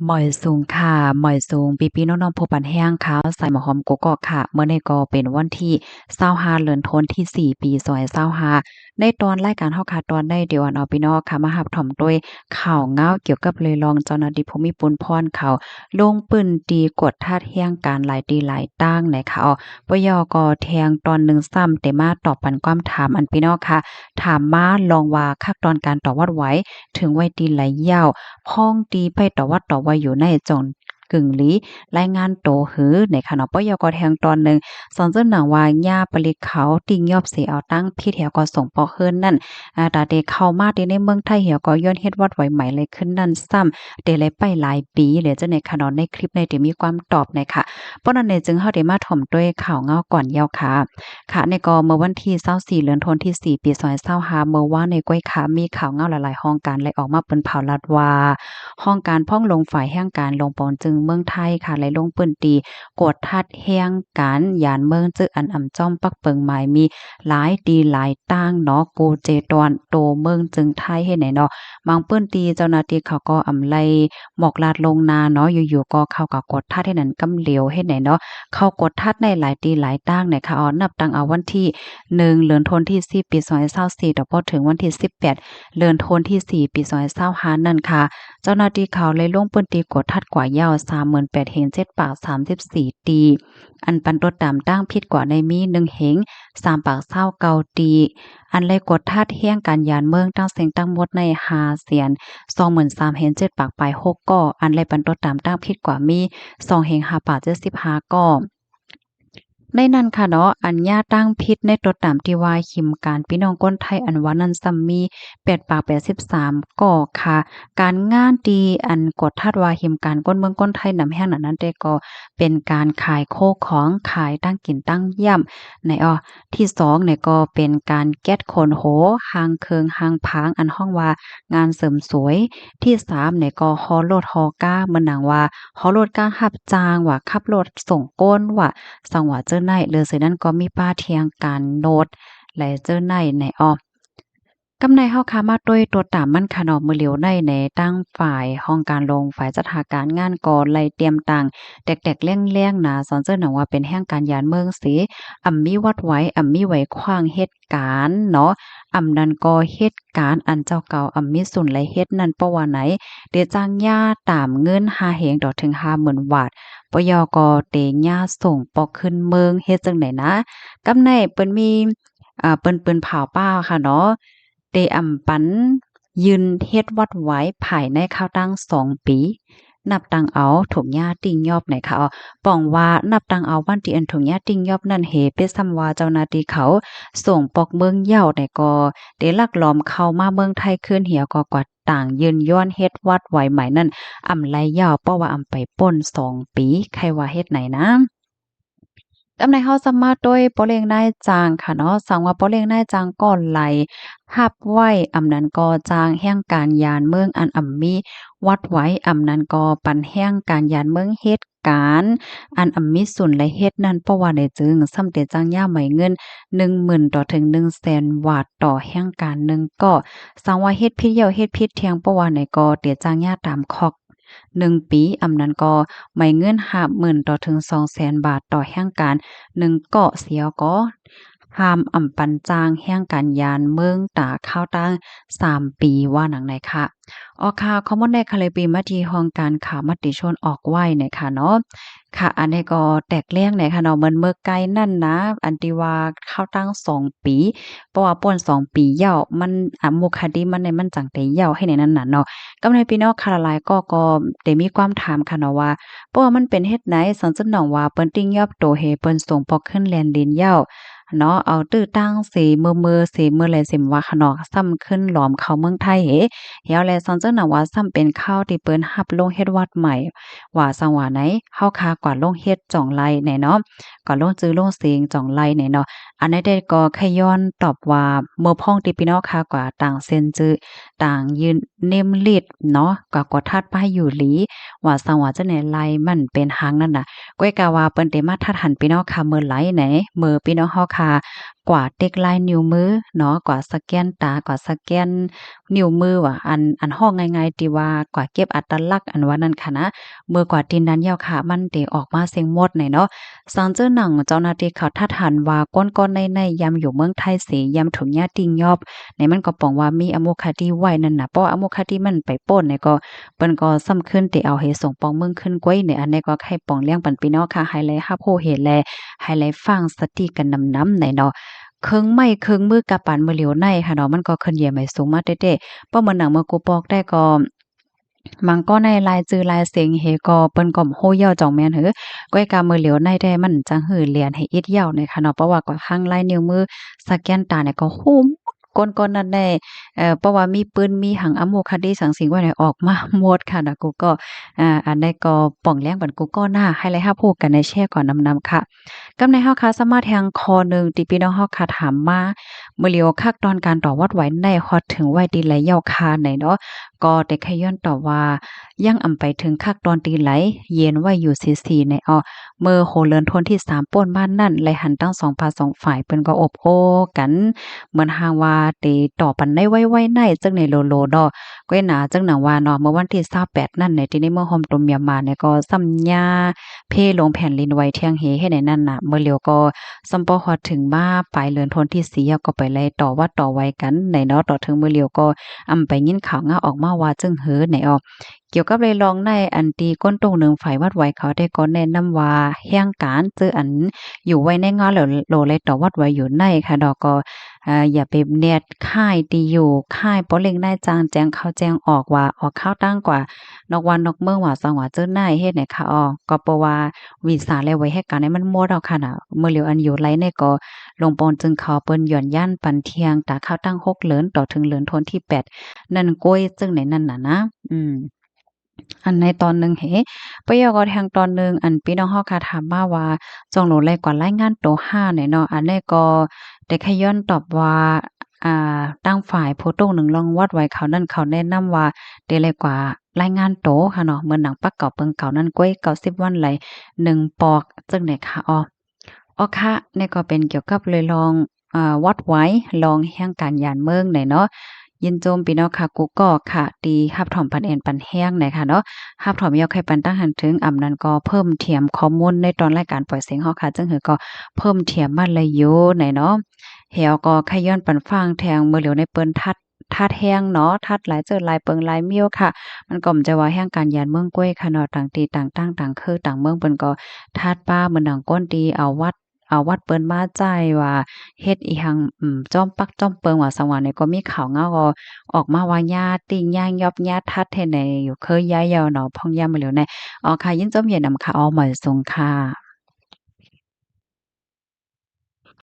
หมอยสูงค่ะหมอยสูงปีๆน้องๆผู้ปันแห้งขาวใส่หมอหอมกกอกค่ะเมื่อในก็เป็นวันที่25เดือนธันวาคมที่4ปี2025ในตอนรายการเฮาค่ะตอนได้เดี๋ยวอันเอาพี่น้องค่ะมารับถ่อมด้วยข่าวเงาเกี่ยวกับเลยรองเจ้าหน้าที่ภูมิพลพรเขาลงปืนตีกวดทาดแฮ้งการหลายตีหลายตั้งนะคะปยก็แทงตอนหนึ่งซ้ำแต่มาตอบปันความถามอันพี่น้องค่ะถามมาลองว่าคักตอนการตอบวัดไว้ถึงไว้ตีหลายยาวพ้องตีไปต่อวัดต่อว่าอยู่ในจงกึ่งหลีรายงานโตหือในขณะปยกแทงตอนหนึ่งสอนเจ้าหนังว่าญาปลิกเขาติงยอบเสียเอาตั้งพี่แถวก็ส่งปอเฮิรนนั่นตาเดเข้ามาที่ในเมืองไทยเหี่ยวก็ย้อนเฮ็ดวัดไหวใหม่เลยขึ้นนั่นซ้ำเดเลยไปหลายปีเลยเจ้าในขณะในคลิปในที่มีความตอบในค่ะเพราะนั้นเนี่ยจึงเฮาได้มาถ่อมด้วยข่าวเงาก่อนยาวค่ะค่ะในก็เมื่อวันที่24เดือนธันวาคมที่4ปี2025เมื่อวานในก้อยขามีข่าวเงาหลายๆห้องการเลยออกมาเปิ้นเผาลัดว่าห้องการพ่องลงฝ่ายแห่งการลงปอนจึงเมืองไทยค่ะไหลลงปืนตีกดทัดแห่งการยานเมืองจึกอันอ่ำจ้อมปักเปิงหมายมีหลายตีหลายตั้งเนาะโกเจตอนโตเมืองจึงไทยเฮ็ดไหนเนาะบางปื้นตีเจ้าหน้าที่เขาก็อำไลหมอกลาดลงนาเนาะอยู่ๆก็เข้ากับกดทัดให้นั้นกำเหลียวเฮ็ดไหนเนาะเข้ากดทัดในหลายตีหลายตั้งเนี่ยค่ะนับตั้งเอาวันที่1เดือนธันวาคมที่10ปี2024ต่อพอถึงวันที่18เดือนธันวาคมที่4ปี2025นั่นค่ะ เจ้าหน้าที่เขาเลยลงปืนตีกดทัดกว่ายาว38,000เฮง7ปาก34ตีอันปันตดตามตั้งผิดกว่าในมี1เฮง3ปาก29ตีอันเลยกดทัดแห้งการยานเมืองตั้งเสียงตั้งหมดใน5เสียน23,000เฮง7ปากปลาย6ก่ออันเลยปันตดตามตั้งผิดกว่ามี2เฮง5ปาก75ก่อในนั้นค่ะเนาะอัญญาตั้งพิษในตัวตามที่ว่าหิมการพี่น้องก้นไทยอันว่านั้นซัมมี8ปาก83ก่อค่ะ การงานดีอันกดทัดว่าหิมการก้นเมืองก้นไทยนำแห้งนั้นแต่ก็เป็นการขายโคของขายตั้งกินตั้งย่ำในที่2เนี่ยก็เป็นการแก๊สโคนโหหางเคิงหางพางอันห้องว่างานเสริมสวยที่3เนี่ยก็ฮอโลดฮอก้าเหมือนหนังว่าฮอโลดก้าหับจางว่าขับรถส่งก้นว่า สังหวะเจ้าในเรือเสือนั้นก็มีป้าเทียงการโนดและเจ้าในกำในเฮาคามาด้วยตัวตามมันค่ะเนาะมื้อเหลียวในตั้งฝ่ายห้องการลงฝ่ายจัดหาการงานก่อไล่เตรียมต่างแตกๆเลี่ยงๆหนาสอนเจ้าหนังว่าเป็นแห่งการยานเมืองสิมีวัดไว้มีไว้ขว้างเหตุการณ์เนาะนั้นก็เหตุการณ์อันเจ้าเก่ามีสุนและเฮ็ดนั้นเพราะว่าไหนเดจ้างย่าตามเงิน5เฮงดอกถึง50,000บาทปยก็เตย่าส่งปอกขึ้นเมืองเฮ็ดจังได๋นะกำในเปิ้นมีเปิ้นเผาป้าค่ะเนาะ เดอำปันยืนเฮ็ดวัดไว้ภายในข้าวตั้ง2ปีนับตังเอาถุงหญ้าติ่งยอบไหนค่ะป้องว่านับตังเอาวันที่อันถุงหญ้าติ่งยอบนั่นเหเป็นซ้ำว่าเจ้าหน้าที่เขาส่งปอกเมืองเหย้าไหนก็ได้ลักลอบเข้ามาเมืองไทยคืนเหี่ยวก็กว่าต่างยืนย้อนเฮ็ดวัดไว้ใหม่นั่นไลยาวเพราะว่าไปป่น2 ปีใครว่าเฮ็ดไหนนะ กำในเฮาสามารถด้วยโปเลงนายจางค่ะเนาะสั่งว่าโปเลงนายจางก่อนไหลรับไว้นั้นก็จางแห่งการยานเมืองอันมีวัดไว้นั้นก็ปันแห่งการยานเมืองเฮ็ดการอันมีสุนและเฮ็ดนั้นเพราะว่าได้จึงซ้ำเตจังย่าไหมเงิน10,000ต่อถึง100,000บาทต่อแห่งการหนึ่งก็สั่งว่าเฮ็ดผิดเหี่ยวเฮ็ดผิดเที่ยงเพราะว่าไหนก็เตจังย่าตามคอก1 ปีนั้นก็ไม่เงิน50,000ต่อถึง200,000บาทต่อแห่งการ1เกาะเสียก็ห้ามปันจางแห่งการยานเมืองตาข้าวตั้ง3 ปีว่าหนังไหนค่ะค่ะข้อมูลในคาเลปีมาที่ห้องการข่าวมติชนออกไว้เนี่ยค่ะเนาะค่ะอันนี้ก็แตกเลี่ยงเนี่ยค่ะเนาะเหมือนเมื่อไกลนั่นนะอันที่ว่าข้าวตั้ง2 ปีเพราะว่าป่น2 ปีเหย้ามันมุคดีมันจังได้เหย้าให้ในนั้นน่ะเนาะ กำในพี่น้องค่ะหลายๆก็ได้มีความถามค่ะเนาะว่าเพราะว่ามันเป็นเฮ็ดไหนสันจึกหนองว่าเปิ้นติ้งยอบโตเฮเปิ้นส่งปอกขึ้นแลนดินเหย้าเนาะเอาตื้อตั้งสีมือสีมือแลสิมว่าค่ะเนาะซ้ำขึ้นหลอมเข้าเมืองไทยเหเหี่ยวแลสันจึกหนองว่าซ้ำเป็นข้าวที่เปิ้นรับลงเฮ็ดวัดใหม่ว่าจังหวะไหนเฮาคากว่าลงเฮ็ดจ่องไร่แหน่เนาะก็ลงจื้อลงเสียงจ่องไร่แหน่เนาะอันนี้ได้ก็แค่ย้อนตอบว่าเมื่อพ้องที่พี่น้องค่ะกว่าต่างเซ็นจื้อ ต่างยืนเนมลิดเนาะก็ทัดป้ายอยู่หลีว่าสังว่าจะไหนไลมันเป็นหางนั่นน่ะก้อยกะว่าเปิ้นได้มาทัดหันพี่น้องค่ะเมื่อไหลไหนเมื่อพี่น้องเฮาค่ะ กว่าเต็กลายนิ้วมือเนาะกว่าสแกนตากว่าสแกนนิ้วมือว่ะอันห้องง่ายๆที่ว่ากว่าเก็บอัตลักษณ์อันว่านั้นค่ะนะเมื่อกว่าตีนนั้นยาวค่ะมันได้ออกมาเสียงหมดไหนเนาะสังเจอหนังเจ้าหน้าที่เขาทัดหันว่าก้นๆในยามอยู่เมืองไทยเสยามถุงยาติงยอบในมันก็ป้องว่ามีอะโมคาดีไว้นั่นน่ะเพราะอะโมคาดีมันไปป่นเนี่ยก็เปิ้นก็ซ้ำขึ้นที่เอาให้ส่งปองเมืองขึ้นกวยในอันนี้ก็ให้ปองเลี้ยงปันพี่น้องค่ะไฮไลท์ฮับโฮเฮแลไฮไลท์ฟังสติกันนำในเนาะเครื่องไม้เครื่องมือกะปานมือเหลียวในค่ะเนาะมันก็ขึ้นเหยียไม่สูงมาเด้ๆเพราะมันหนังเมื่อกูปอกได้ก็มันก็ในลายจือลายเสียงเฮก็เปิ้นก็โฮเย่าจ่องแม่นหือก้อยกามือเหลียวในได้มันจังหือเรียนให้อิดยาวในค่ะเนาะเพราะว่าก็ข้างลายนิ้วมือสแกนตาเนี่ยก็หุ้มก้นๆนั่นแน่เพราะว่ามีปืนมีหังอะโมคาดีสังสิงว่าเนี่ยออกมาหมดค่ะนะกูก็อันใดก็ป่องแล้งบันกูก็น่าให้เลยฮับพูดกันในแชร์ก่อนนำค่ะกำในเฮาค่ะสามารถแทงคอหนึ่งที่พี่น้องเฮาค่ะถามมาเมื่อเลียวคักตอนการต่อวัดไหวในฮอดถึงไว้ดีไหลยาวคาไหนเนาะก็ได้แค่ย้อนตอบว่ายังอำไปถึงคักตอนตีไหลเย็นไว้อยู่ซีในเมื่อโหเลินทนที่3ป่นบ้านนั่นไหลหันตั้ง2 ฝ่ายเปิ้นก็อบโอ้กันเหมือนหางว่าเตต่อปันได้ไว้ในจังในโลโลดอก้อยหนาจังหนังว่าเนาะเมื่อวันที่28นั่นในที่นี้เมื่อฮอมตมยามาเนี่ยก็ซ้ำยาเพลงแผ่นลินไว้เที่ยงเฮให้ในนั่นน่ะเมื่อเลียวก็ซัมปอฮอดถึงมาปลายเลือนทนที่4ก็ไปไล่ต่อว่าต่อไว้กันในเนาะต่อถึงเมื่อเลียวก็อำไปยินข่าวงาออกมาว่าจึงเหือไหนเกี่ยวกับเลยลองในอันตีก้นตรงหนึ่งฝ่ายวัดไว้เขาได้ก็แนะนำว่าแห่งการเจออันอยู่ไว้ในงานแล้วโลเลยต่อวัดไว้อยู่ในค่ะดอกก็อย่าไปเน็ตค่ายตีอยู่ค่ายป้อเล็งได้จางแจ้งเข้าแจ้งออกว่าออกเข้าตั้งกว่านอกวันนอกเมืองว่าสังว่าเจอหน้าเฮ็ดไหนค่ะก็เพราะว่าวีซ่าแล้วไว้ให้การให้มันหมดเอาค่ะน่ะเมื่อเหลียวอันอยู่ไรเนี่ยก็ลงปอนจึงเขาเปิ้นหย่อนย่านปันเที่ยงตาเข้าตั้ง6เหลินต่อถึงเหลินทนที่8นั่นก้อยจึงในนั่นน่ะนะอันในตอนหนึ่งปยก็แทงตอนหนึ่งอันพี่น้องเฮาค่ะถามมาว่าจองโหลแลกว่ารายงานโต5เนี่ยเนาะอันนี้ก็ได้แค่ย้อนตอบว่าตั้งฝ่ายผู้ตรงหนึ่งลองวัดไว้เขานั่นเขาแนะนำว่าได้เลยกว่ารายงานโตค่ะเนาะเหมือนหนังปักเก่าเปิงเก่านั่นก้อย90วันไหล1ปอกจังได๋ค่ะค่ะนี่ก็เป็นเกี่ยวกับเลยลองวัดไว้ลองแห่งการยานเมืองไหนเนาะยินโจมพี่น้องค่ะกูก็ค่ะตีฮับถอมปันเอ็นปันแห้งไหนค่ะเนาะฮับถอมยอกให้ปันตั้งหันถึงนั้นก็เพิ่มเทียมข้อมูลในตอนรายการปล่อยเสียงเฮาค่ะจึงหือก็เพิ่มเทียมมาเลยอยู่ไหนเนาะเหี่ยวก็ขย้อนปันฟังแทงเมื่อเหลียวในเปิ้นทัดแห้งเนาะทัดหลายเจอหลายเปิงหลายมิ้วค่ะมันก็จะว่าแห่งการยานเมืองก้วยค่ะเนาะต่างตีต่างตั้งต่างคือต่างเมืองเปิ้นก็ทัดป้าเหมือนดังก้นตีเอาวัดเปิ้นมาจ่ายว่าเฮ็ดอีหังจ้อมปักจ้อมเปิงว่าสังว่าเนี่ยก็มีข่าวเงาก็ออกมาว่าญาติย่างยอบญาติทัดแท้ใดอยู่เคยย้ายยาวเนาะพ่องยามมาแล้วแน่ค่ะยินจมเย็นนำค่ะเหมยสงค่ะ